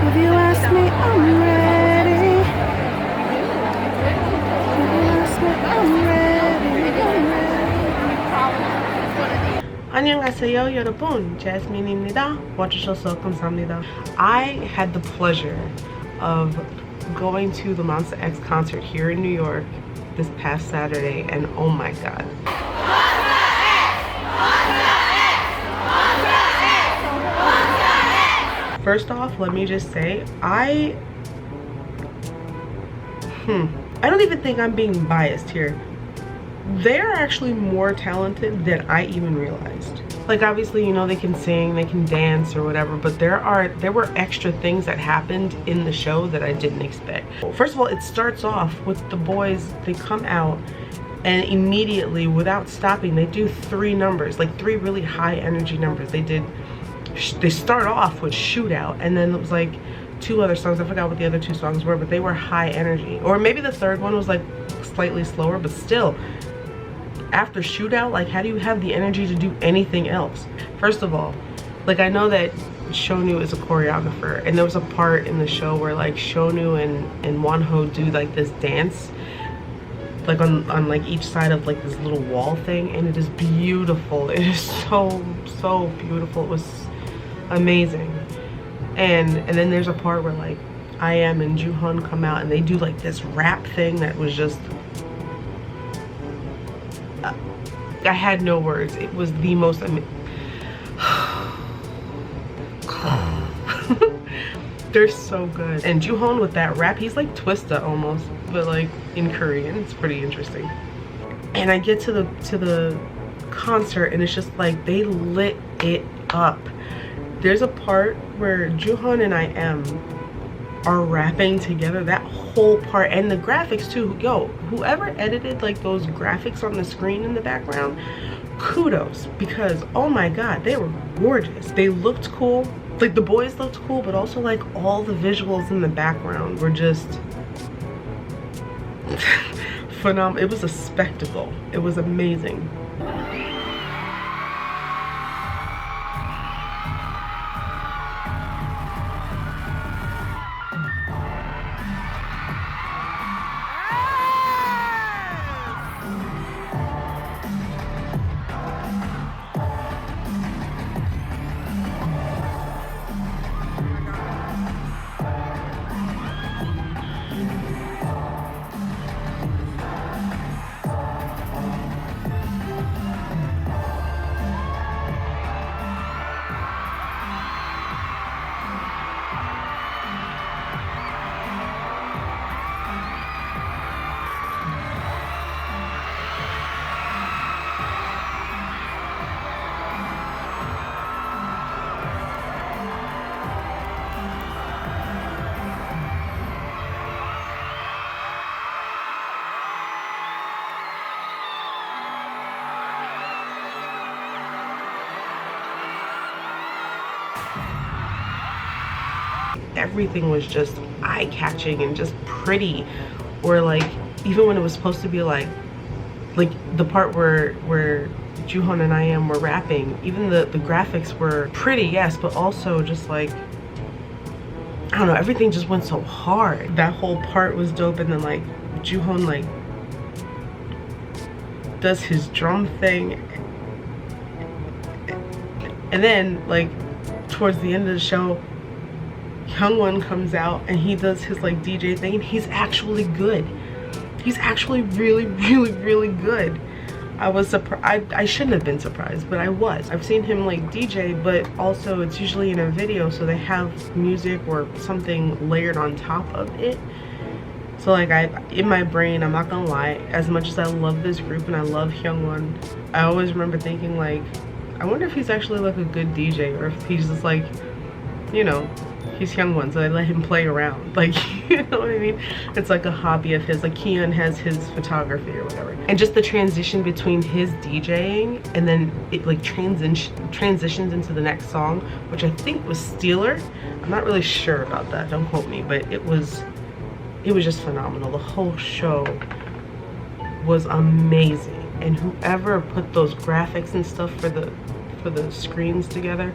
If you ask me, I'm ready. If you ask me, I'm ready. 안녕하세요 여러분, Jasmine입니다. 와주셔서 감사합니다. I had the pleasure of going to the MONSTA X concert here in New York this past Saturday, and oh my god. First off, let me just say, I don't even think I'm being biased here. They're actually more talented than I even realized. Like, obviously, you know, they can sing, they can dance or whatever, but there were extra things that happened in the show that I didn't expect. First of all, it starts off with the boys. They come out and immediately, without stopping, they do 3 numbers, like 3 really high energy numbers. They start off with Shootout, and then it was like 2 other songs. I forgot what the other 2 songs were, but they were high energy. Or maybe the third one was like slightly slower, but still, after Shootout, like, how do you have the energy to do anything else? First of all, like, I know that Shownu is a choreographer, and there was a part in the show where like Shownu and Wonho do like this dance, like on like each side of like this little wall thing, and it is beautiful. It is so beautiful. It was amazing. And then there's a part where like I.M and Jooheon come out and they do like this rap thing that was just I had no words. It was the most they're so good. And Jooheon with that rap, he's like Twista almost, but like in Korean. It's pretty interesting. And I get to the concert and it's just like they lit it up. There's a part where Jooheon and I.M are rapping together. That whole part, and the graphics too. Yo, whoever edited like those graphics on the screen in the background, kudos, because oh my god, they were gorgeous. They looked cool. Like, the boys looked cool, but also like all the visuals in the background were just phenomenal. It was a spectacle. It was amazing. Everything was just eye-catching and just pretty. Or like, even when it was supposed to be like the part where Jooheon and I.M were rapping, even the graphics were pretty, yes, but also just like, I don't know, everything just went so hard. That whole part was dope. And then like Jooheon like does his drum thing, and then like towards the end of the show, Hyungwon comes out and he does his like DJ thing, and he's actually good. He's actually really good. I was surprised. I shouldn't have been surprised, but I was. I've seen him like DJ, but also it's usually in a video, so they have music or something layered on top of it. So like, in my brain, I'm not gonna lie, as much as I love this group and I love Hyungwon, I always remember thinking like, I wonder if he's actually like a good DJ, or if he's just like, you know, he's Hyungwon, so I let him play around. Like, you know what I mean? It's like a hobby of his. Like, Kihyun has his photography or whatever. And just the transition between his DJing and then it like transitions into the next song, which I think was Stealer. I'm not really sure about that, don't quote me, but it was just phenomenal. The whole show was amazing. And whoever put those graphics and stuff for the screens together,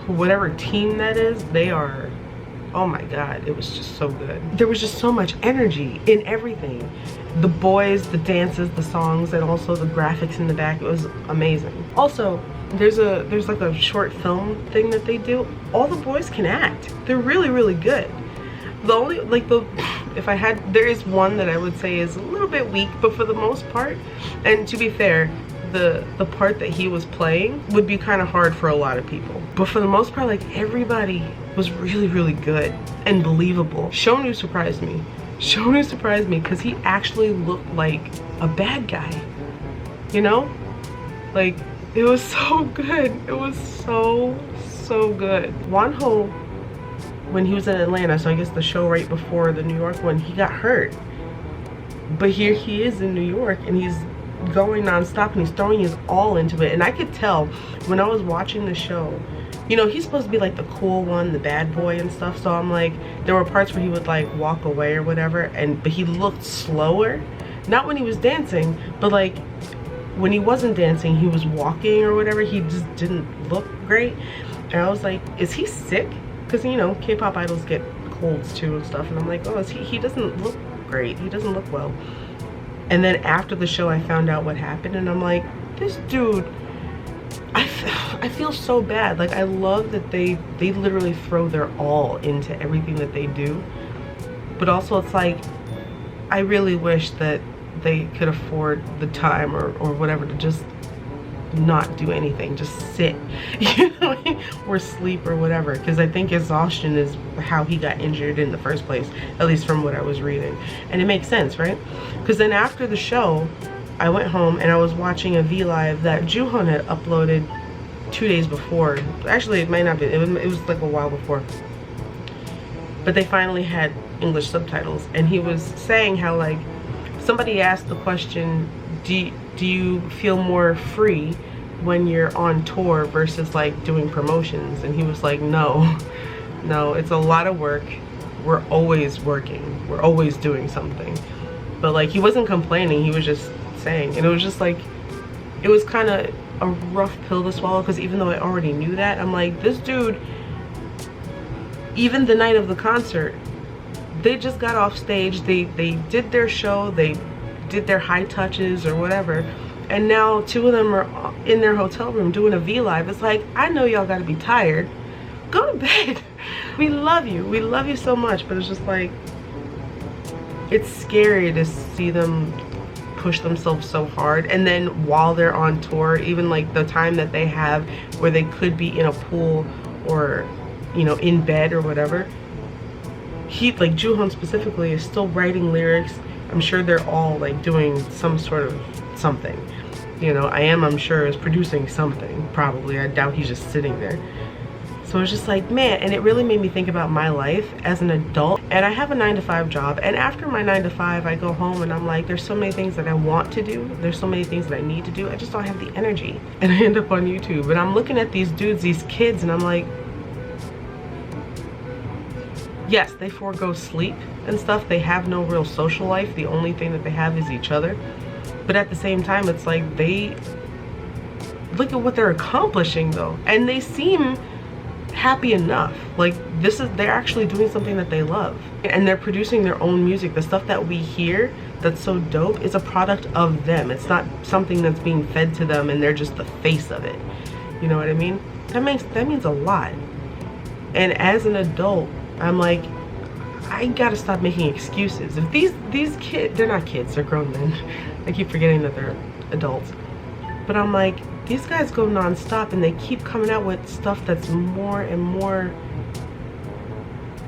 whatever team that is, they are, oh my god, it was just so good. There was just so much energy in everything. The boys, the dances, the songs, and also the graphics in the back. It was amazing. Also, there's like a short film thing that they do. All the boys can act. They're really, really good. The only, like, there is one that I would say is a little bit weak, but for the most part, and to be fair, the part that he was playing would be kind of hard for a lot of people. But for the most part, like, everybody was really, really good and believable. Shownu surprised me. Shownu surprised me because he actually looked like a bad guy, you know? Like, it was so good. It was so, so good. Wonho, when he was in Atlanta, so I guess the show right before the New York one, he got hurt. But here he is in New York and he's going non-stop and he's throwing his all into it. And I could tell when I was watching the show, you know, he's supposed to be like the cool one, the bad boy and stuff. So I'm like, there were parts where he would like walk away or whatever, but he looked slower. Not when he was dancing, but like when he wasn't dancing, he was walking or whatever. He just didn't look great. And I was like, is he sick? Because, you know, K-pop idols get colds too and stuff. And I'm like, oh, he doesn't look great. He doesn't look well. And then after the show, I found out what happened. And I'm like, this dude, I feel so bad. Like, I love that they literally throw their all into everything that they do. But also it's like, I really wish that they could afford the time or whatever to just not do anything, just sit, you know, or sleep or whatever, because I think exhaustion is how he got injured in the first place, at least from what I was reading. And it makes sense, right? Because then after the show, I went home and I was watching a V-Live that Jooheon had uploaded 2 days before. Actually, it might not be, it was like a while before, but they finally had English subtitles. And he was saying how, like, somebody asked the question, do you feel more free when you're on tour versus like doing promotions? And he was like, no, it's a lot of work. We're always working, we're always doing something. But like, he wasn't complaining, he was just saying. And it was just like, it was kind of a rough pill to swallow, because even though I already knew that, I'm like, this dude, even the night of the concert, they just got off stage, they did their show, they did their high touches or whatever, and now 2 of them are in their hotel room doing a V-Live. It's like, I know y'all gotta be tired, go to bed. We love you so much. But it's just like, it's scary to see them push themselves so hard. And then while they're on tour, even like the time that they have where they could be in a pool or, you know, in bed or whatever, he, like Jooheon specifically, is still writing lyrics. I'm sure they're all like doing some sort of something. You know, I.M, I'm sure, is producing something, probably. I doubt he's just sitting there. So it's just like, man, and it really made me think about my life as an adult. And I have a 9-to-5 job, and after my 9-to-5, I go home and I'm like, there's so many things that I want to do, there's so many things that I need to do, I just don't have the energy. And I end up on YouTube and I'm looking at these dudes, these kids, and I'm like, yes, they forego sleep and stuff. They have no real social life. The only thing that they have is each other. But at the same time, it's like, they look at what they're accomplishing though, and they seem happy enough. Like, they're actually doing something that they love, and they're producing their own music. The stuff that we hear that's so dope is a product of them. It's not something that's being fed to them and they're just the face of it. You know what I mean? That means a lot. And as an adult, I'm like, I gotta stop making excuses. If these kids, they're not kids, they're grown men. I keep forgetting that they're adults. But I'm like, these guys go non-stop and they keep coming out with stuff that's more and more,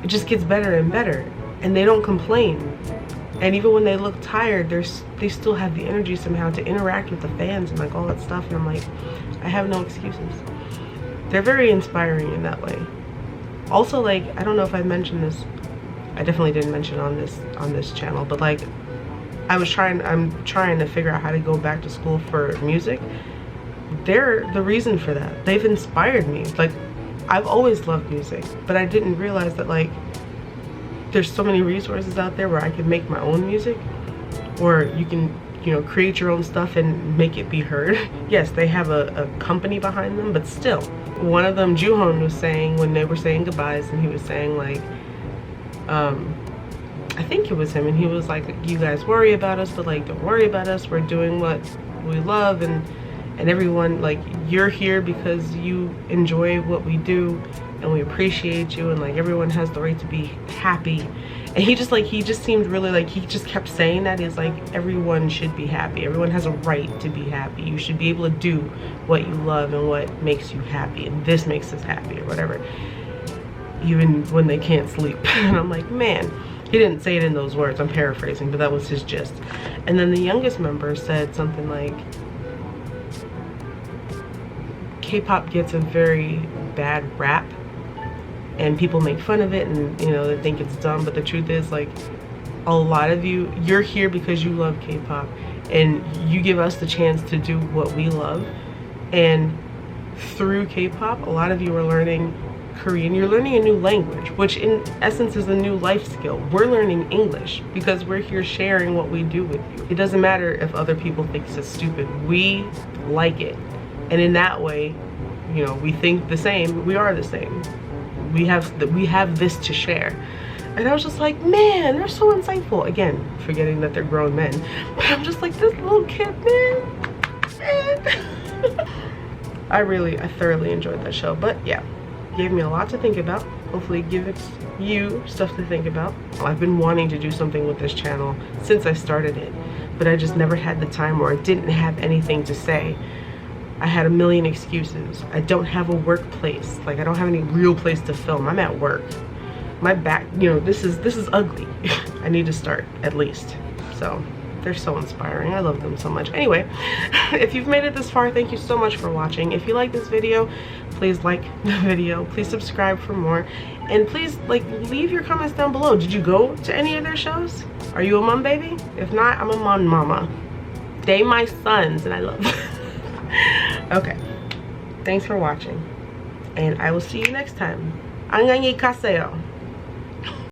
it just gets better and better. And they don't complain. And even when they look tired, they still have the energy somehow to interact with the fans and like all that stuff. And I'm like, I have no excuses. They're very inspiring in that way. Also, like, I don't know if I mentioned this, I definitely didn't mention on this channel, but like, I'm trying to figure out how to go back to school for music. They're the reason for that. They've inspired me. Like, I've always loved music, but I didn't realize that like, there's so many resources out there where I can make my own music, or you can, you know, create your own stuff and make it be heard. Yes, they have a company behind them, but still, one of them, Jooheon, was saying when they were saying goodbyes, and he was saying like, I think it was him, and he was like, you guys worry about us, but like, don't worry about us. We're doing what we love, and everyone, like, you're here because you enjoy what we do, and we appreciate you, and like, everyone has the right to be happy. And he just seemed really like, he just kept saying that. He's like, everyone should be happy. Everyone has a right to be happy. You should be able to do what you love and what makes you happy, and this makes us happy, or whatever, even when they can't sleep. And I'm like, man, he didn't say it in those words, I'm paraphrasing, but that was his gist. And then the youngest member said something like, K-pop gets a very bad rap, and people make fun of it, and you know, they think it's dumb, but the truth is, like, a lot of you're here because you love K-pop, and you give us the chance to do what we love. And through K-pop, a lot of you are learning Korean. You're learning a new language, which in essence is a new life skill. We're learning English because we're here sharing what we do with you. It doesn't matter if other people think it's stupid. We like it, and in that way, you know, we think the same. We are the same. We have this to share. And I was just like, man, they're so insightful. Again, forgetting that they're grown men, but I'm just like, this little kid, man. I thoroughly enjoyed that show. But yeah, gave me a lot to think about. Hopefully it gives you stuff to think about. I've been wanting to do something with this channel since I started it, but I just never had the time, or I didn't have anything to say. I had a million excuses. I don't have a workplace. Like, I don't have any real place to film. I'm at work. My back, you know, this is ugly. I need to start, at least. So they're so inspiring. I love them so much. Anyway, if you've made it this far, thank you so much for watching. If you like this video, please like the video. Please subscribe for more. And please, like, leave your comments down below. Did you go to any of their shows? Are you a mom baby? If not, I'm a mom mama. They my sons, and I love them. Okay, thanks for watching, and I will see you next time. 안녕히 가세요.